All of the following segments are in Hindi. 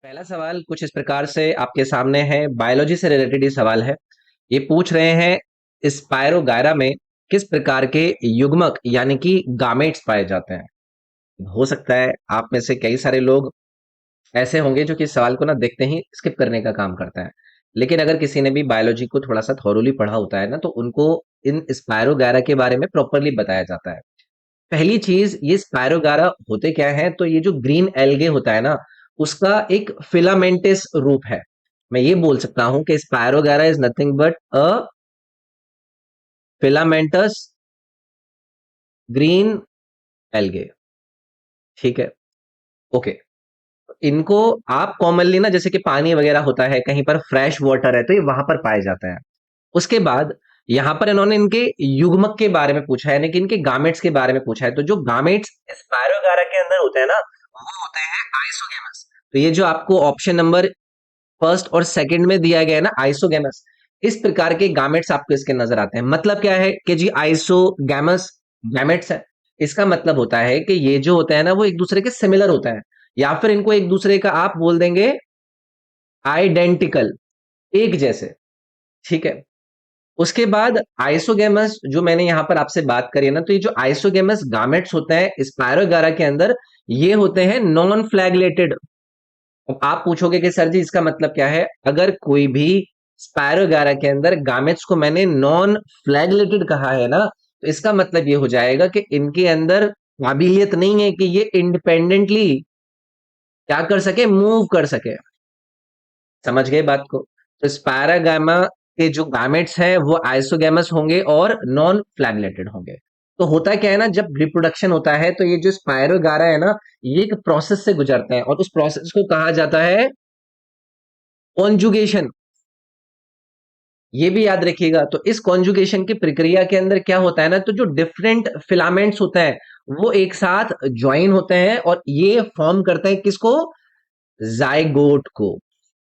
पहला सवाल कुछ इस प्रकार से आपके सामने है। बायोलॉजी से रिलेटेड ये सवाल है। ये पूछ रहे हैं स्पायरोगायरा में किस प्रकार के युग्मक यानी कि गामेट्स पाए जाते हैं। हो सकता है आप में से कई सारे लोग ऐसे होंगे जो कि इस सवाल को ना देखते ही स्किप करने का काम करता है। लेकिन अगर किसी ने भी बायोलॉजी को थोड़ा सा थॉरोली पढ़ा होता है ना, तो उनको इन स्पायरोगायरा के बारे में प्रॉपरली बताया जाता है। पहली चीज, ये स्पायरोगारा होते क्या है, तो ये जो ग्रीन एल्गे होता है ना, उसका एक फिलामेंटस रूप है। मैं ये बोल सकता हूं कि spirogyra is nothing but a filamentous green algae. ठीक है, ओके। इनको आप कॉमनली ना, जैसे कि पानी वगैरह होता है, कहीं पर फ्रेश वाटर है, तो ये वहां पर पाए जाते हैं। उसके बाद यहाँ पर इन्होंने इनके युग्मक के बारे में पूछा है, यानी कि इनके गामेट्स के बारे में पूछा है। तो जो गामेट्स स्पायरोगारा के अंदर होते हैं ना, वो होते हैं आइसोगेमस। तो ये जो आपको ऑप्शन नंबर फर्स्ट और सेकंड में दिया गया है ना, आइसोगेमस, इस प्रकार के गामेट्स आपको इसके नजर आते हैं। मतलब क्या है कि जी आइसोगेमस गैमेट्स है। इसका मतलब होता है कि ये जो होता है ना, वो एक दूसरे के सिमिलर होता है, या फिर इनको एक दूसरे का आप बोल देंगे आइडेंटिकल, एक जैसे। ठीक है। उसके बाद आइसोगेमस जो मैंने यहां पर आपसे बात करी है ना, तो ये जो आइसोगेमस गामेट्स होते हैं स्पायरोगारा के अंदर, ये होते हैं नॉन फ्लैगलेटेड। अब आप पूछोगे कि सर जी इसका मतलब क्या है। अगर कोई भी स्पायरोगारा के अंदर गामेट्स को मैंने नॉन फ्लैगलेटेड कहा है ना, तो इसका मतलब ये हो जाएगा कि इनके अंदर काबिलियत नहीं है कि ये इंडिपेंडेंटली क्या कर सके, मूव कर सके। समझ गए बात को। तो स्पायरागामा के जो गामेट्स हैं वो आइसोगेमस होंगे और नॉन फ्लैगलेटेड होंगे। तो होता क्या है ना, जब रिप्रोडक्शन होता है तो ये जो स्पायरोगारा है ना, ये एक प्रोसेस से गुजरते हैं और उस प्रोसेस को कहा जाता है कॉन्जुगेशन। ये भी याद रखिएगा। तो इस कॉन्जुगेशन की प्रक्रिया के अंदर क्या होता है ना, तो जो डिफरेंट फिलामेंट्स होते हैं वो एक साथ ज्वाइन होते हैं और ये फॉर्म करते हैं किसको, जाइगोट को।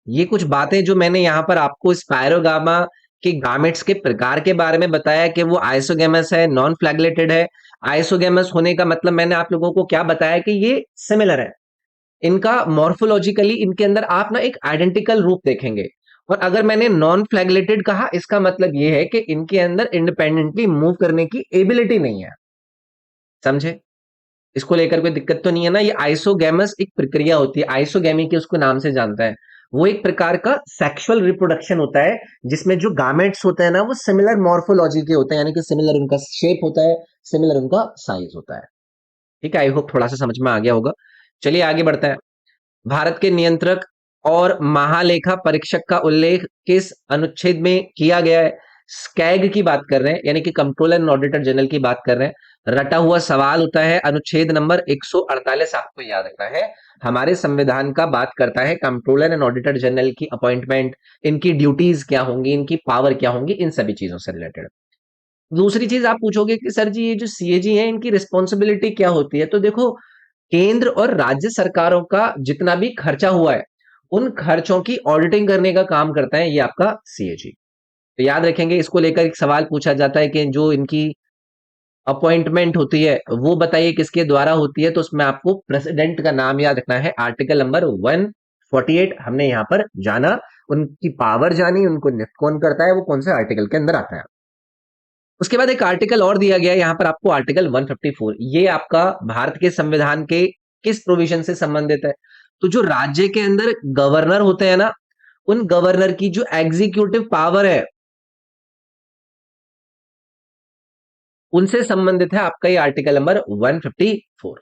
ये कुछ बातें जो मैंने यहाँ पर आपको स्पायरोगामा के गामेट्स के प्रकार के बारे में बताया कि वो आइसोगेमस है, नॉन फ्लैगलेटेड है। आइसोगेमस होने का मतलब मैंने आप लोगों को क्या बताया कि ये सिमिलर है। इनका मॉर्फोलॉजिकली इनके अंदर आप ना एक आइडेंटिकल रूप देखेंगे। और अगर मैंने नॉन फ्लैगलेटेड कहा, इसका मतलब ये है कि इनके अंदर इंडिपेंडेंटली मूव करने की एबिलिटी नहीं है। समझे? इसको लेकर कोई दिक्कत तो नहीं है ना। ये आइसोगेमस एक प्रक्रिया होती है, आइसोगेमी के उसको नाम से जानता है। वो एक प्रकार का सेक्सुअल रिप्रोडक्शन होता है जिसमें जो गामेट्स होते हैं ना, वो सिमिलर मॉर्फोलॉजी के होते हैं, यानी कि सिमिलर उनका शेप होता है, सिमिलर उनका साइज होता है। ठीक है, आई होप थोड़ा सा समझ में आ गया होगा। चलिए आगे बढ़ते हैं। भारत के नियंत्रक और महालेखा परीक्षक का उल्लेख किस अनुच्छेद में किया गया है। स्कैग की बात कर रहे हैं, यानी कि कंट्रोलर एंड ऑडिटर जनरल की बात कर रहे हैं। रटा हुआ सवाल होता है अनुच्छेद नंबर 148, आपको याद रखना है। हमारे संविधान का बात करता है कंट्रोलर एंड ऑडिटर जनरल की अपॉइंटमेंट, इनकी ड्यूटीज क्या होंगी, इनकी पावर क्या होंगी, इन सभी चीजों से रिलेटेड। दूसरी चीज आप पूछोगे कि सर जी ये जो सीएजी है इनकी रिस्पॉन्सिबिलिटी क्या होती है। तो देखो, केंद्र और राज्य सरकारों का जितना भी खर्चा हुआ है, उन खर्चों की ऑडिटिंग करने का काम करता है ये आपका सीएजी। तो याद रखेंगे, इसको लेकर एक सवाल पूछा जाता है कि जो इनकी अपॉइंटमेंट होती है वो बताइए किसके द्वारा होती है। तो उसमें आपको प्रेसिडेंट का नाम याद रखना है। आर्टिकल नंबर 148 हमने यहाँ पर जाना, उनकी पावर जानी, उनको नियुक्त कौन करता है, वो कौन से आर्टिकल के अंदर आता है। उसके बाद एक आर्टिकल और दिया गया है यहाँ पर आपको, आर्टिकल 154। ये आपका भारत के संविधान के किस प्रोविजन से संबंधित है। तो जो राज्य के अंदर गवर्नर होते हैं ना, उन गवर्नर की जो एग्जीक्यूटिव पावर है उनसे संबंधित है आपका ये आर्टिकल नंबर 154।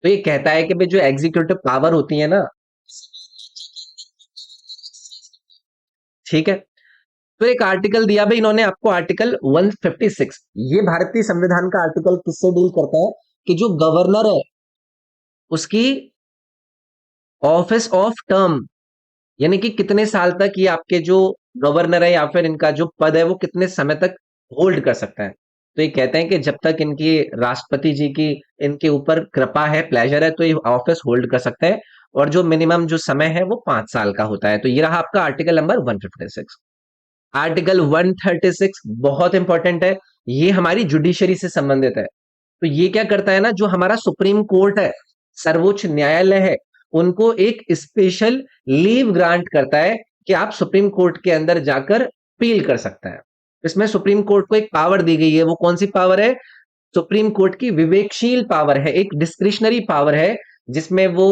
तो ये कहता है कि भाई जो एग्जीक्यूटिव पावर होती है ना, ठीक है। तो एक आर्टिकल दिया भाई इन्होंने आपको, आर्टिकल 156। ये भारतीय संविधान का आर्टिकल किससे डील करता है कि जो गवर्नर है उसकी ऑफिस ऑफ टर्म, यानी कि कितने साल तक ये आपके जो गवर्नर है या फिर इनका जो पद है वो कितने समय तक होल्ड कर सकता है। तो ये कहते हैं कि जब तक इनकी राष्ट्रपति जी की इनके ऊपर कृपा है, प्लेजर है, तो ये ऑफिस होल्ड कर सकते हैं। और जो मिनिमम जो समय है वो 5 साल का होता है। तो ये रहा आपका आर्टिकल नंबर 156। आर्टिकल 136 बहुत इंपॉर्टेंट है। ये हमारी जुडिशरी से संबंधित है। तो ये क्या करता है ना, जो हमारा सुप्रीम कोर्ट है, सर्वोच्च न्यायालय है, उनको एक स्पेशल लीव ग्रांट करता है कि आप सुप्रीम कोर्ट के अंदर जाकर अपील कर सकते हैं। इसमें सुप्रीम कोर्ट को एक पावर दी गई है, वो कौन सी पावर है? सुप्रीम कोर्ट की विवेकशील पावर है, एक डिस्क्रिशनरी पावर है, जिसमें वो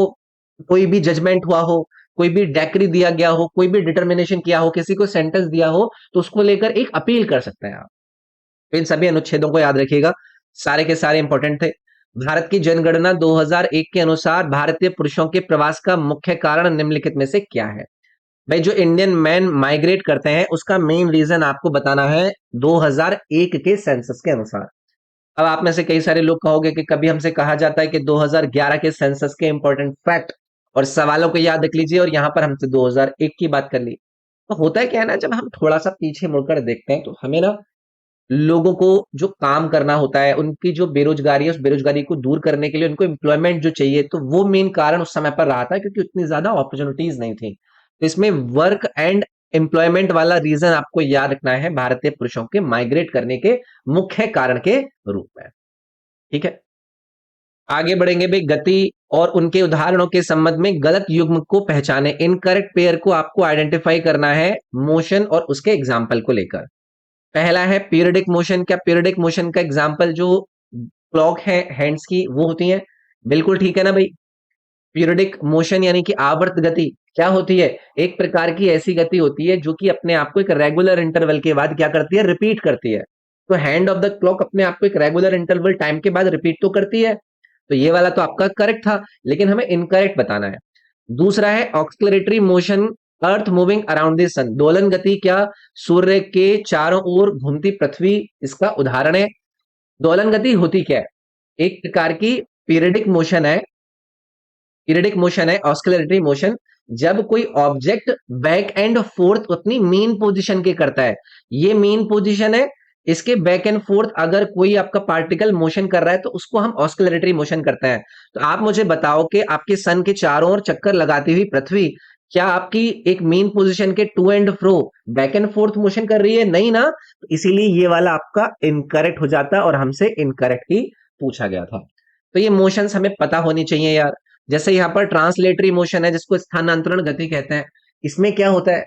कोई भी जजमेंट हुआ हो, कोई भी डेक्री दिया गया हो, कोई भी डिटर्मिनेशन किया हो, किसी को सेंटेंस दिया हो, तो उसको लेकर एक अपील कर सकते हैं आप। तो इन सभी अनुच्छेदों को याद रखिएगा, सारे के सारे इंपॉर्टेंट थे। भारत की जनगणना 2001 के अनुसार भारतीय पुरुषों के प्रवास का मुख्य कारण निम्नलिखित में से क्या है? भाई, जो इंडियन मैन माइग्रेट करते हैं उसका मेन रीजन आपको बताना है 2001 के सेंसस के अनुसार। अब आप में से कई सारे लोग कहोगे कि कभी हमसे कहा जाता है कि 2011 के सेंसस के इंपॉर्टेंट फैक्ट और सवालों को याद रख लीजिए, और यहां पर हमसे 2001 की बात कर ली। तो होता है क्या है ना, जब हम थोड़ा सा पीछे मुड़कर देखते हैं तो हमें ना लोगों को जो काम करना होता है, उनकी जो बेरोजगारी है, उस बेरोजगारी को दूर करने के लिए उनको एम्प्लॉयमेंट जो चाहिए, तो वो मेन कारण उस समय पर रहा था, क्योंकि उतनी ज्यादा अपॉर्चुनिटीज नहीं थी। तो इसमें वर्क एंड एम्प्लॉयमेंट वाला रीजन आपको याद रखना है भारतीय पुरुषों के माइग्रेट करने के मुख्य कारण के रूप में। ठीक है, आगे बढ़ेंगे भाई। गति और उनके उदाहरणों के संबंध में गलत युग्म को पहचाने, इनकरेक्ट पेयर को आपको आइडेंटिफाई करना है मोशन और उसके एग्जाम्पल को लेकर। पहला है पीरियडिक मोशन। क्या पीरियडिक मोशन का एग्जाम्पल जो क्लॉक है हैंड्स की वो होती है? बिल्कुल ठीक है ना भाई। पीरियडिक मोशन यानी कि आवर्त गति क्या होती है? एक प्रकार की ऐसी गति होती है जो कि अपने आप को एक रेगुलर इंटरवल के बाद क्या करती है? रिपीट करती है। तो हैंड ऑफ द क्लॉक अपने आप को एक रेगुलर इंटरवल टाइम के बाद रिपीट तो करती है। तो ये वाला तो आपका करेक्ट था, लेकिन हमें इनकरेक्ट बताना है। दूसरा है oscillatory motion, earth moving around the sun. दोलन गति क्या सूर्य के चारों ओर घूमती पृथ्वी इसका उदाहरण है? दोलन गति होती क्या है? एक प्रकार की पीरियडिक मोशन है, पीरियडिक मोशन है ऑस्किलटरी मोशन। जब कोई ऑब्जेक्ट बैक एंड फोर्थ अपनी मेन पोजीशन के करता है, ये मेन पोजीशन है, इसके बैक एंड फोर्थ अगर कोई आपका पार्टिकल मोशन कर रहा है तो उसको हम ऑस्किलटरी मोशन करते हैं। तो आप मुझे बताओ कि आपके सन के चारों ओर चक्कर लगाती हुई पृथ्वी क्या आपकी एक मेन पोजीशन के to and fro back and forth motion कर रही है? नहीं ना। तो इसीलिए ये वाला आपका इनकरेक्ट हो जाता और हमसे इनकरेक्ट ही पूछा गया था। तो ये मोशंस हमें पता होनी चाहिए यार। जैसे यहाँ पर ट्रांसलेटरी मोशन है जिसको स्थानांतरण गति कहते हैं। इसमें क्या होता है,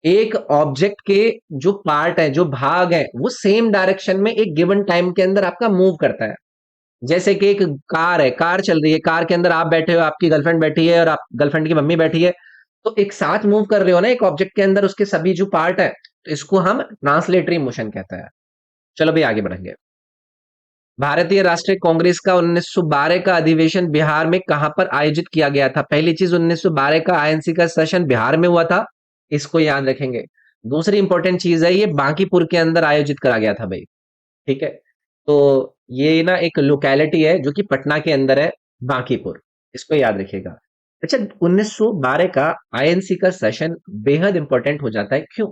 एक ऑब्जेक्ट के जो पार्ट है, जो भाग है, वो सेम डायरेक्शन में एक गिवन टाइम के अंदर आपका मूव करता है। जैसे कि एक कार है, कार चल रही है, कार के अंदर आप बैठे हो, आपकी गर्लफ्रेंड बैठी है और आप गर्लफ्रेंड की मम्मी बैठी है, तो एक साथ मूव कर रहे हो ना एक ऑब्जेक्ट के अंदर, उसके सभी जो पार्ट है, तो इसको हम ट्रांसलेटरी मोशन कहते हैं। चलो भाई आगे बढ़ेंगे। भारतीय राष्ट्रीय कांग्रेस का 1912 का अधिवेशन बिहार में कहां पर आयोजित किया गया था? पहली चीज, 1912 का आईएनसी का सेशन बिहार में हुआ था, इसको याद रखेंगे। दूसरी इंपॉर्टेंट चीज है, ये बांकीपुर के अंदर आयोजित करा गया था भाई। ठीक है, तो ये ना एक लोकेलिटी है जो कि पटना के अंदर है, बांकीपुर, इसको याद रखिएगा। अच्छा, 1912 का आईएनसी का सेशन बेहद इंपॉर्टेंट हो जाता है, क्यों?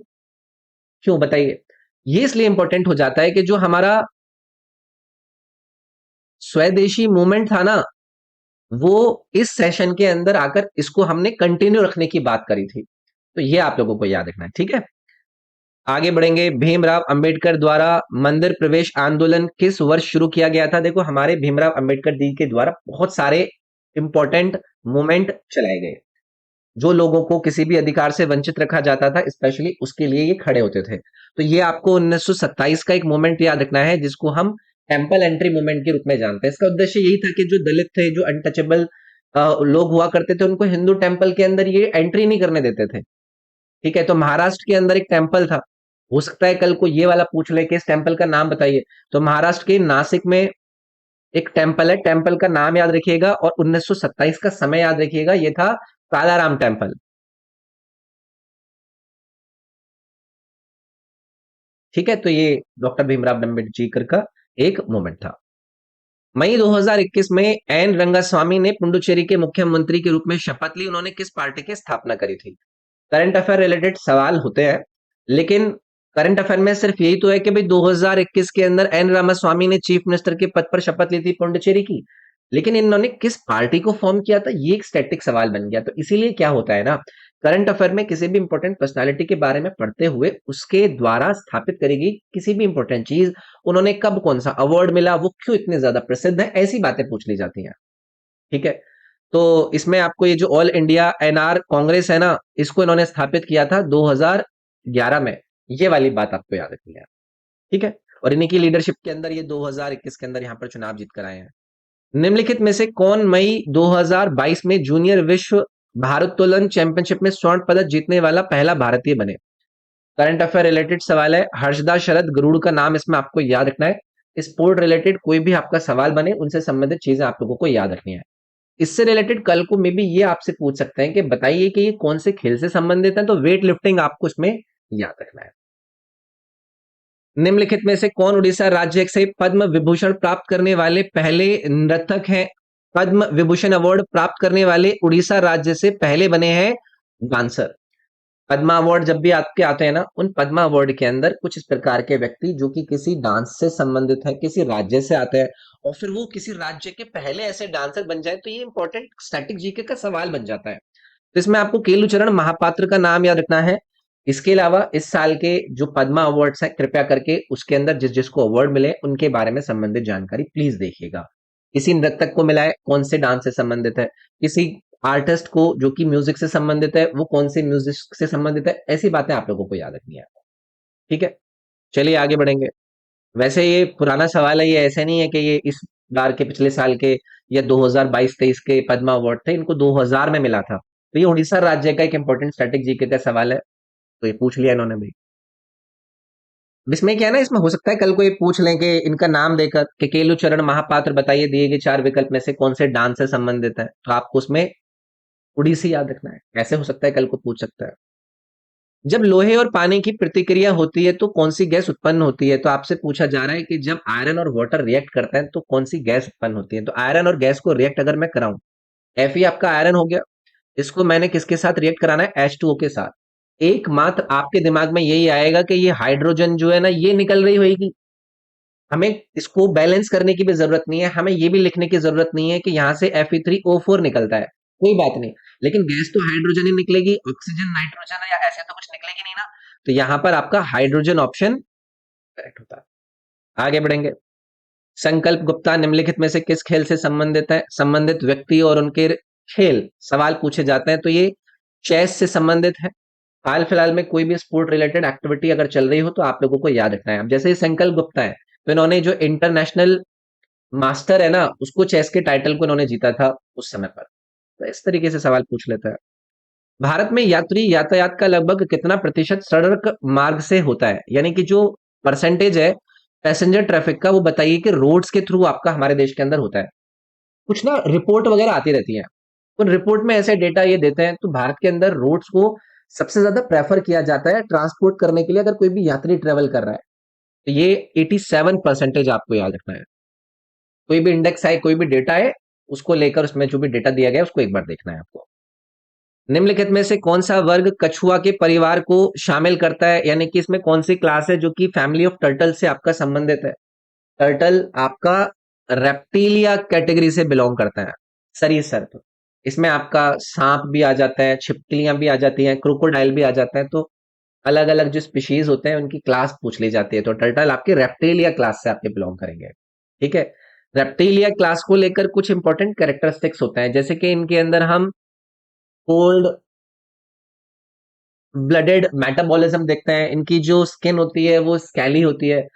क्यों बताइए? ये इसलिए इंपॉर्टेंट हो जाता है कि जो हमारा स्वदेशी मूवमेंट था ना, वो इस सेशन के अंदर आकर इसको हमने कंटिन्यू रखने की बात करी थी। तो ये आप लोगों को याद रखना है। ठीक है, आगे बढ़ेंगे। भीमराव अंबेडकर द्वारा मंदिर प्रवेश आंदोलन किस वर्ष शुरू किया गया था? देखो, हमारे भीमराव अंबेडकर जी के द्वारा बहुत सारे इंपॉर्टेंट मूवमेंट चलाए गए। जो लोगों को किसी भी अधिकार से वंचित रखा जाता था, स्पेशली उसके लिए ये खड़े होते थे। तो ये आपको 1927 का एक मूवमेंट याद रखना है जिसको हम टेम्पल एंट्री मूवमेंट के रूप में जानते हैं। इसका उद्देश्य यही था कि जो दलित थे, जो अनटचेबल लोग हुआ करते थे, उनको हिंदू टेम्पल के अंदर ये एंट्री नहीं करने देते थे। ठीक है, तो महाराष्ट्र के अंदर एक टेम्पल था, हो सकता है कल को ये वाला पूछ ले कि इस टेम्पल का नाम बताइए। तो महाराष्ट्र के नासिक में एक टेम्पल है, टेम्पल का नाम याद रखिएगा और 1927 का समय याद रखिएगा, ये था कालाराम टेम्पल। ठीक है, तो ये डॉक्टर भीमराव अम्बेडकर का एक मूवमेंट था। मई 2021 में एन रंगास्वामी ने पुडुचेरी के मुख्यमंत्री के रूप में शपथ ली। उन्होंने किस पार्टी की स्थापना करी थी? करंट अफेयर रिलेटेड सवाल होते हैं, लेकिन करंट अफेयर में सिर्फ यही तो है कि भाई 2021 के अंदर एन रामास्वामी ने चीफ मिनिस्टर के पद पर शपथ ली थी पुडुचेरी की, लेकिन इन्होंने किस पार्टी को फॉर्म किया था, ये एक स्टैटिक सवाल बन गया। तो इसीलिए क्या होता है ना, करंट अफेयर में किसी भी इंपॉर्टेंट पर्सनालिटी के बारे में पढ़ते हुए उसके द्वारा स्थापित करेगी किसी भी इंपॉर्टेंट चीज, उन्होंने कब कौन सा अवार्ड मिला, वो क्यों इतने ज्यादा प्रसिद्ध है, ऐसी बातें पूछ ली जाती हैं। ठीक है, तो इसमें आपको ये जो ऑल इंडिया एनआर कांग्रेस है ना, इसको इन्होंने स्थापित किया था 2011 में। ये वाली बात आपको याद रखनी है। ठीक है। और इन्हीं की लीडरशिप के अंदर ये 2021 के अंदर यहाँ पर चुनाव जीत कर आए हैं। निम्नलिखित में से कौन मई 2022 में जूनियर विश्व भारोत्तोलन चैंपियनशिप में स्वर्ण पदक जीतने वाला पहला भारतीय बने? करंट अफेयर रिलेटेड सवाल है। हर्षदा शरद गरुड़ का नाम इसमें आपको याद रखना है। स्पोर्ट रिलेटेड कोई भी आपका सवाल बने, उनसे संबंधित चीजें आप लोगों को याद रखनी है। इससे रिलेटेड कल को मे बी ये आपसे पूछ सकते हैं कि बताइए कि ये कौन से खेल से संबंधित है, तो वेट लिफ्टिंग आपको इसमें याद रखना है। निम्नलिखित में से कौन उड़ीसा राज्य से पद्म विभूषण प्राप्त करने वाले पहले नर्तक हैं? पद्म विभूषण अवार्ड प्राप्त करने वाले उड़ीसा राज्य से पहले बने हैं डांसर। पद्मा अवार्ड जब भी आपके आते हैं ना, उन पद्मा अवार्ड के अंदर कुछ इस प्रकार के व्यक्ति जो कि किसी डांस से संबंधित है, किसी राज्य से आते हैं, और फिर वो किसी राज्य के पहले ऐसे डांसर बन जाए, तो ये इंपॉर्टेंट स्टैटिक जीके का सवाल बन जाता है। तो इसमें आपको केलुचरण महापात्र का नाम याद रखना है। इसके अलावा इस साल के जो पद्मा अवार्ड्स हैं, कृपया करके उसके अंदर जिस जिसको अवार्ड मिले उनके बारे में संबंधित जानकारी प्लीज देखिएगा। किसी नर्तक को मिला है, कौन से डांस से संबंधित है, किसी आर्टिस्ट को जो कि म्यूजिक से संबंधित है, वो कौन से म्यूजिक से संबंधित है, ऐसी बातें आप लोगों को याद रखनी है। ठीक है। चलिए आगे बढ़ेंगे। वैसे ये पुराना सवाल है, ये ऐसे नहीं है कि ये इस बार के पिछले साल के या 2022-23 के पद्मा अवार्ड थे, इनको 2000 में मिला था। तो ये उड़ीसा राज्य का एक इंपॉर्टेंट स्टैटिक जीके का सवाल है, तो ये पूछ लिया इन्होंने भाई। अब इसमें क्या है ना, इसमें हो सकता है कल को ये पूछ लें कि इनका नाम देकर कि केलू चरण महापात्र बताइए दिए गए चार विकल्प में से कौन से डांस से संबंधित है, तो आपको उसमें उड़ीसी याद रखना है। ऐसे हो सकता है कल को पूछ सकता है। जब लोहे और पानी की प्रतिक्रिया होती है तो कौन सी गैस उत्पन्न होती है? तो आपसे पूछा जा रहा है कि जब आयरन और वाटर रिएक्ट करते हैं तो कौन सी गैस उत्पन्न होती है? तो आयरन और गैस को रिएक्ट अगर मैं कराऊं, Fe आपका आयरन हो गया, इसको मैंने किसके साथ रिएक्ट कराना है? H2O के साथ। एकमात्र आपके दिमाग में यही आएगा कि ये हाइड्रोजन जो है ना, ये निकल रही होगी। हमें इसको बैलेंस करने की भी जरूरत नहीं है, हमें ये भी लिखने की जरूरत नहीं है कि यहाँ से Fe3O4 निकलता है, कोई बात नहीं। लेकिन गैस तो हाइड्रोजन ही निकलेगी, ऑक्सीजन नाइट्रोजन या ऐसे तो कुछ निकलेगी नहीं ना। तो यहाँ पर आपका हाइड्रोजन ऑप्शन करेक्ट होता है। आगे बढ़ेंगे। संकल्प गुप्ता निम्नलिखित में से किस खेल से संबंधित है? संबंधित व्यक्ति और उनके खेल सवाल पूछे जाते हैं, तो ये चेस से संबंधित है। हाल फिलहाल में कोई भी स्पोर्ट रिलेटेड एक्टिविटी अगर चल रही हो तो आप लोगों को याद रखना है। अब जैसे ये संकल्प गुप्ता है, तो इन्होंने जो इंटरनेशनल मास्टर है ना, उसको चेस के टाइटल को इन्होंने जीता था उस समय पर। तो इस तरीके से सवाल पूछ लेता है। भारत में यात्री यातायात का लगभग कितना प्रतिशत सड़क मार्ग से होता है? यानी कि जो परसेंटेज है पैसेंजर ट्रैफिक का, वो बताइए कि रोड्स के थ्रू आपका हमारे देश के अंदर होता है। कुछ ना रिपोर्ट वगैरह आती रहती है, उन रिपोर्ट में ऐसे डेटा ये देते हैं, तो भारत के अंदर रोड्स को सबसे ज्यादा प्रेफर किया जाता है ट्रांसपोर्ट करने के लिए, अगर कोई भी यात्री ट्रेवल कर रहा है। तो ये 87% आपको याद रखना है। कोई भी इंडेक्स है, कोई भी डेटा है, उसको लेकर उसमें जो भी डेटा दिया गया है उसको एक बार देखना है आपको। निम्नलिखित में से कौन सा वर्ग कछुआ के परिवार को शामिल करता है? यानी कि इसमें कौन सी क्लास है जो कि फैमिली ऑफ टर्टल से आपका संबंधित है? टर्टल आपका रेप्टिलिया कैटेगरी से बिलोंग करता है, सरीसृप। इसमें आपका सांप भी आ जाता है, छिपकलियां भी आ जाती हैं, क्रोकोडाइल भी आ जाता है। तो अलग अलग जो स्पीशीज होते हैं उनकी क्लास पूछ ली जाती है, तो टर्टल आपके रेप्टिलिया क्लास से आपके बिलोंग करेंगे। ठीक है। रेप्टिलिया क्लास को लेकर कुछ इंपॉर्टेंट कैरेक्टरिस्टिक्स होते हैं, जैसे कि इनके अंदर हम कोल्ड ब्लडेड मेटाबॉलिज्म देखते हैं, इनकी जो स्किन होती है वो स्कैली होती है,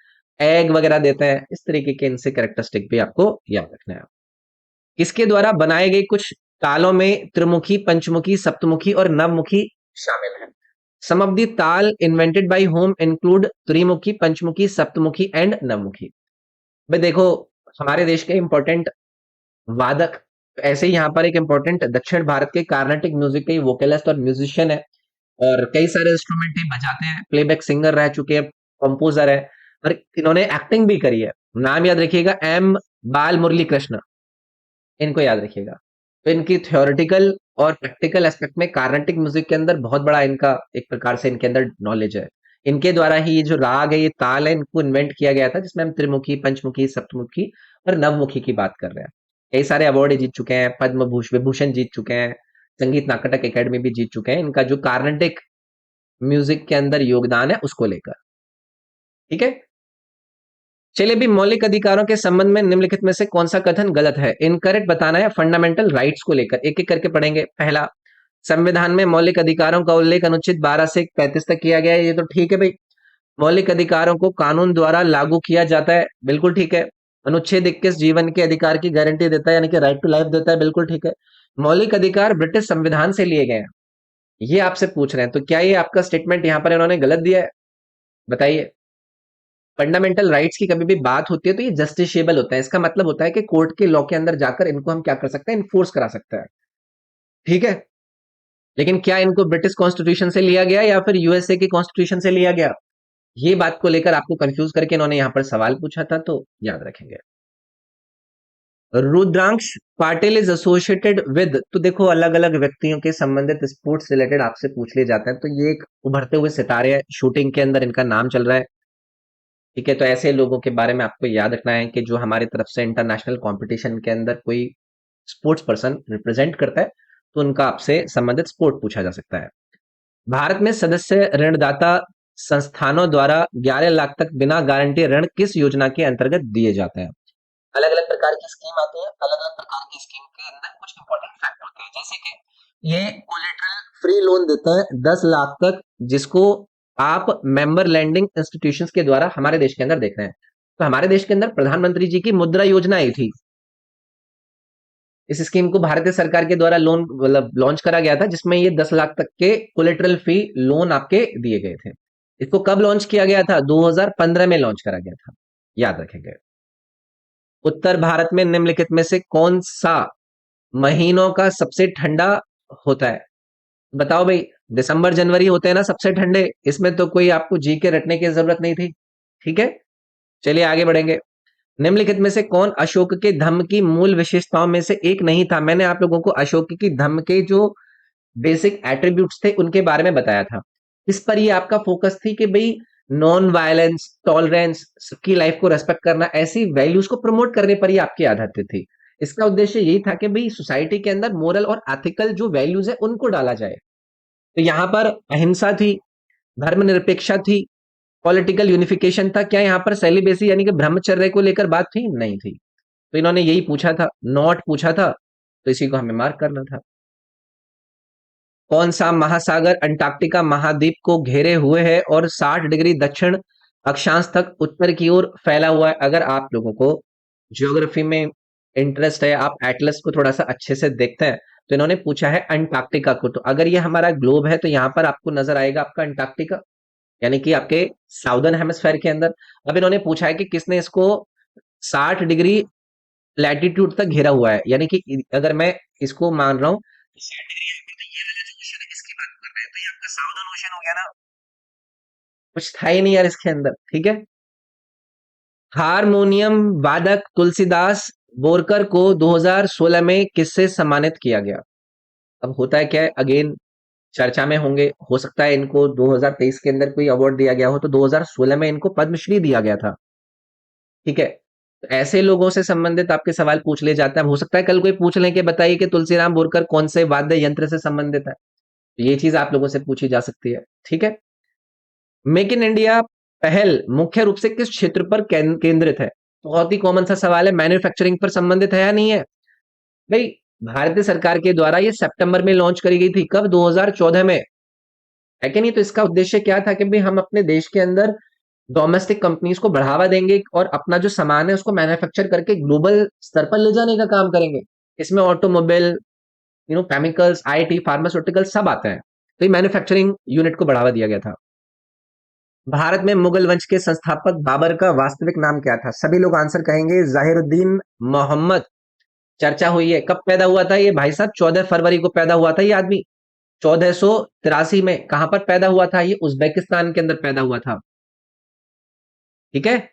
एग वगैरह देते हैं। इस तरीके के इनसे कैरेक्टरिस्टिक भी आपको याद रखना है। किसके द्वारा बनाए गए कुछ तालों में त्रिमुखी, पंचमुखी, सप्तमुखी और नवमुखी शामिल है? Some of the tal invented by whom include trimukhi, panchmukhi, saptamukhi and navmukhi. भाई देखो, हमारे देश के इंपॉर्टेंट वादक, ऐसे ही यहाँ पर एक इंपॉर्टेंट दक्षिण भारत के कार्नेटिक म्यूजिक के वोकलिस्ट और म्यूजिशियन है, और कई सारे इंस्ट्रूमेंट ही बजाते हैं, प्लेबैक सिंगर रह चुके हैं, कंपोजर है, और इन्होंने एक्टिंग भी करी है। नाम याद रखिएगा, एम बाल मुरली कृष्ण, इनको याद रखिएगा। तो इनकी थ्योरेटिकल और प्रैक्टिकल एस्पेक्ट में कार्नेटिक म्यूजिक के अंदर बहुत बड़ा इनका एक प्रकार से इनके अंदर नॉलेज है। इनके द्वारा ही ये जो राग है, ये ताल है, इनको इन्वेंट किया गया था, जिसमें हम त्रिमुखी, पंचमुखी, सप्तमुखी और नवमुखी की बात कर रहे हैं। कई सारे अवार्ड जीत चुके हैं, पद्म विभूषण जीत चुके हैं, संगीत नाटक एकेडमी भी जीत चुके हैं, इनका जो कार्नेटिक म्यूजिक के अंदर योगदान है उसको लेकर। ठीक है। चलिए, भी मौलिक अधिकारों के संबंध में निम्नलिखित में से कौन सा कथन गलत है? इनकरेक्ट बताना है फंडामेंटल राइट्स को लेकर। एक एक करके पढ़ेंगे। पहला, संविधान में मौलिक अधिकारों का उल्लेख अनुच्छेद 12 से 35 तक किया गया है। ये तो ठीक है भाई। मौलिक अधिकारों को कानून द्वारा लागू किया जाता है, बिल्कुल ठीक है। अनुच्छेद 21 जीवन के अधिकार की गारंटी देता है, यानी कि राइट टू लाइफ देता है, बिल्कुल ठीक है। मौलिक अधिकार ब्रिटिश संविधान से लिए गए हैं, ये आपसे पूछ रहे हैं, तो क्या ये आपका स्टेटमेंट यहाँ पर इन्होंने गलत दिया है? बताइए। फंडामेंटल राइट्स की कभी भी बात होती है तो ये जस्टिसेबल होता है, इसका मतलब होता है कि कोर्ट के लॉ के अंदर जाकर इनको हम क्या कर सकते हैं, इन्फोर्स करा सकते हैं, ठीक है। लेकिन क्या इनको ब्रिटिश कॉन्स्टिट्यूशन से लिया गया या फिर यूएसए की कॉन्स्टिट्यूशन से लिया गया? ये बात को लेकर आपको कंफ्यूज करके इन्होंने यहां पर सवाल पूछा था, तो याद रखेंगे। Rudransh Patil is associated with, तो देखो अलग अलग व्यक्तियों के संबंधित स्पोर्ट्स रिलेटेड आपसे पूछ लिए जाते हैं, तो ये एक उभरते हुए सितारे हैं, शूटिंग के अंदर इनका नाम चल रहा है, ठीक है। तो ऐसे लोगों के बारे में आपको याद रखना है कि जो हमारी तरफ से इंटरनेशनल कंपटीशन के अंदर कोई स्पोर्ट्स पर्सन रिप्रेजेंट करता है, तो उनका आपसे संबंधित स्पोर्ट पूछा जा सकता है। भारत में सदस्य ऋणदाता संस्थानों द्वारा 11 लाख तक बिना गारंटी ऋण किस योजना के अंतर्गत दिए जाते हैं? अलग अलग प्रकार की स्कीम आती है, अलग अलग प्रकार की स्कीम के अंदर कुछ इंपॉर्टेंट फैक्ट होते हैं, जैसे कि ये कोलेटरल फ्री लोन देता है 10 लाख तक, जिसको आप मेंबर लैंडिंग इंस्टीट्यूशंस के द्वारा हमारे देश के अंदर देख रहे हैं। तो हमारे देश के अंदर प्रधानमंत्री जी की मुद्रा योजना आई थी, इस स्कीम को भारतीय सरकार के द्वारा लोन मतलब लॉन्च करा गया था, जिसमें ये 10 लाख तक के कोलेटरल फ्री लोन आपके दिए गए थे। इसको कब लॉन्च किया गया था? 2015 में लॉन्च करा गया था, याद रखेंगे। उत्तर भारत में निम्नलिखित में से कौन सा महीनों का सबसे ठंडा होता है? बताओ भाई। दिसंबर जनवरी होते हैं ना सबसे ठंडे, इसमें तो कोई आपको जी के रटने की जरूरत नहीं थी, ठीक है। चलिए आगे बढ़ेंगे। निम्नलिखित में से कौन अशोक के धम्म की मूल विशेषताओं में से एक नहीं था? मैंने आप लोगों को अशोक की धम्म के जो बेसिक एट्रीब्यूट्स थे उनके बारे में बताया था। इस पर ये आपका फोकस थी कि भाई नॉन वायलेंस, टॉलरेंस, सबकी लाइफ को रेस्पेक्ट करना, ऐसी वैल्यूज को प्रमोट करने पर ही आपकी आधारित थी। इसका उद्देश्य यही था कि भाई सोसाइटी के अंदर मोरल और एथिकल जो वैल्यूज है उनको डाला जाए। तो यहाँ पर अहिंसा थी, धर्मनिरपेक्षता थी, पॉलिटिकल यूनिफिकेशन था। क्या यहाँ पर सेलिबेसी यानी कि ब्रह्मचर्य को लेकर बात थी? नहीं थी। तो इन्होंने यही पूछा था, नॉट पूछा था, तो इसी को हमें मार्क करना था। कौन सा महासागर अंटार्कटिका महाद्वीप को घेरे हुए है और 60 डिग्री दक्षिण अक्षांश तक उत्तर की ओर फैला हुआ है? अगर आप लोगों को ज्योग्राफी में इंटरेस्ट है, आप एटलस को थोड़ा सा अच्छे से देखते हैं, तो इन्होंने पूछा है अंटार्कटिका को। तो अगर ये हमारा ग्लोब है तो यहाँ पर आपको नजर आएगा आपका अंटार्कटिका, यानी कि आपके साउदर्न हेमिस्फेयर के अंदर। अब इन्होंने पूछा है कि किसने इसको 60 डिग्री लैटिट्यूड तक घेरा हुआ है, यानी कि अगर मैं इसको मान रहा हूँ 60 डिग्री ये वाला जो ओशन है इसकी बात कर रहे हैं, तो ये आपका साउदर्न ओशन हो गया ना, कुछ था ही नहीं यार इसके अंदर, ठीक है। हारमोनियम वादक तुलसीदास बोरकर को 2016 में किससे सम्मानित किया गया? अब होता है क्या है, अगेन चर्चा में होंगे, हो सकता है इनको 2023 के अंदर कोई अवार्ड दिया गया हो, तो 2016 में इनको पद्मश्री दिया गया था, ठीक है। तो ऐसे लोगों से संबंधित आपके सवाल पूछ ले जाते हैं। हो सकता है कल कोई पूछ लें कि बताइए कि तुलसीराम बोरकर कौन से वाद्य यंत्र से संबंधित है, तो ये चीज आप लोगों से पूछी जा सकती है, ठीक है। मेक इन इंडिया पहल मुख्य रूप से किस क्षेत्र पर केंद्रित है? बहुत ही कॉमन सा सवाल है, मैन्युफैक्चरिंग पर संबंधित है या नहीं है भाई? भारतीय सरकार के द्वारा ये सितंबर में लॉन्च करी गई थी, कब? 2014 में, है कि नहीं? तो इसका उद्देश्य क्या था कि भाई हम अपने देश के अंदर डोमेस्टिक कंपनीज को बढ़ावा देंगे और अपना जो सामान है उसको मैन्युफैक्चर करके ग्लोबल स्तर पर ले जाने का काम करेंगे। इसमें ऑटोमोबाइल, केमिकल्स, आईटी, फार्मास्यूटिकल सब आते हैं, तो ये मैन्युफैक्चरिंग यूनिट को बढ़ावा दिया गया था। भारत में मुगल वंश के संस्थापक बाबर का वास्तविक नाम क्या था? सभी लोग आंसर कहेंगे जाहिरुद्दीन मोहम्मद। चर्चा हुई है, कब पैदा हुआ था ये भाई साहब? 14 फरवरी को पैदा हुआ था ये आदमी, 1483 में। कहां पर पैदा हुआ था ये? उज्बेकिस्तान के अंदर पैदा हुआ था, ठीक है।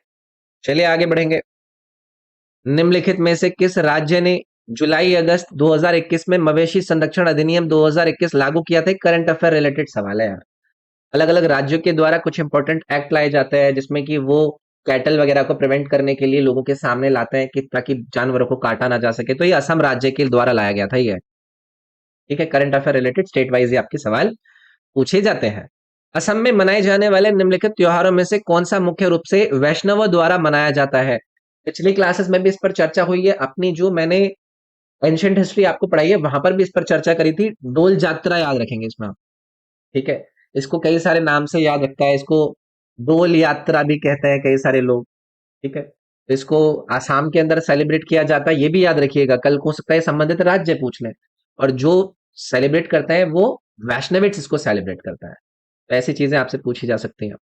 चलिए आगे बढ़ेंगे। निम्नलिखित में से किस राज्य ने जुलाई अगस्त 2021 में मवेशी संरक्षण अधिनियम 2021 लागू किया था? करंट अफेयर रिलेटेड सवाल है यार। अलग अलग राज्यों के द्वारा कुछ इंपॉर्टेंट एक्ट लाए जाते हैं, जिसमें कि वो कैटल वगैरह को प्रिवेंट करने के लिए लोगों के सामने लाते हैं कि ताकि जानवरों को काटा ना जा सके। तो ये असम राज्य के द्वारा लाया गया था ये, ठीक है। Current affair related state wise ये आपके सवाल पूछे जाते हैं। असम में मनाए जाने वाले निम्नलिखित त्योहारों में से कौन सा मुख्य रूप से वैष्णवों द्वारा मनाया जाता है? पिछली क्लासेस में भी इस पर चर्चा हुई है। अपनी जो मैंने एंशिएंट हिस्ट्री आपको पढ़ाई है, वहां पर भी इस पर चर्चा करी थी। डोल जात्रा याद रखेंगे इसमें आप, ठीक है? इसको कई सारे नाम से याद रखता है, इसको डोल यात्रा भी कहते हैं कई सारे लोग, ठीक है? तो इसको आसाम के अंदर सेलिब्रेट किया जाता है, ये भी याद रखिएगा, कल को हो सकता है संबंधित राज्य पूछ लें। और जो सेलिब्रेट करते हैं वो वैष्णविट्स इसको सेलिब्रेट करता है। तो ऐसी चीजें आपसे पूछी जा सकती हैं।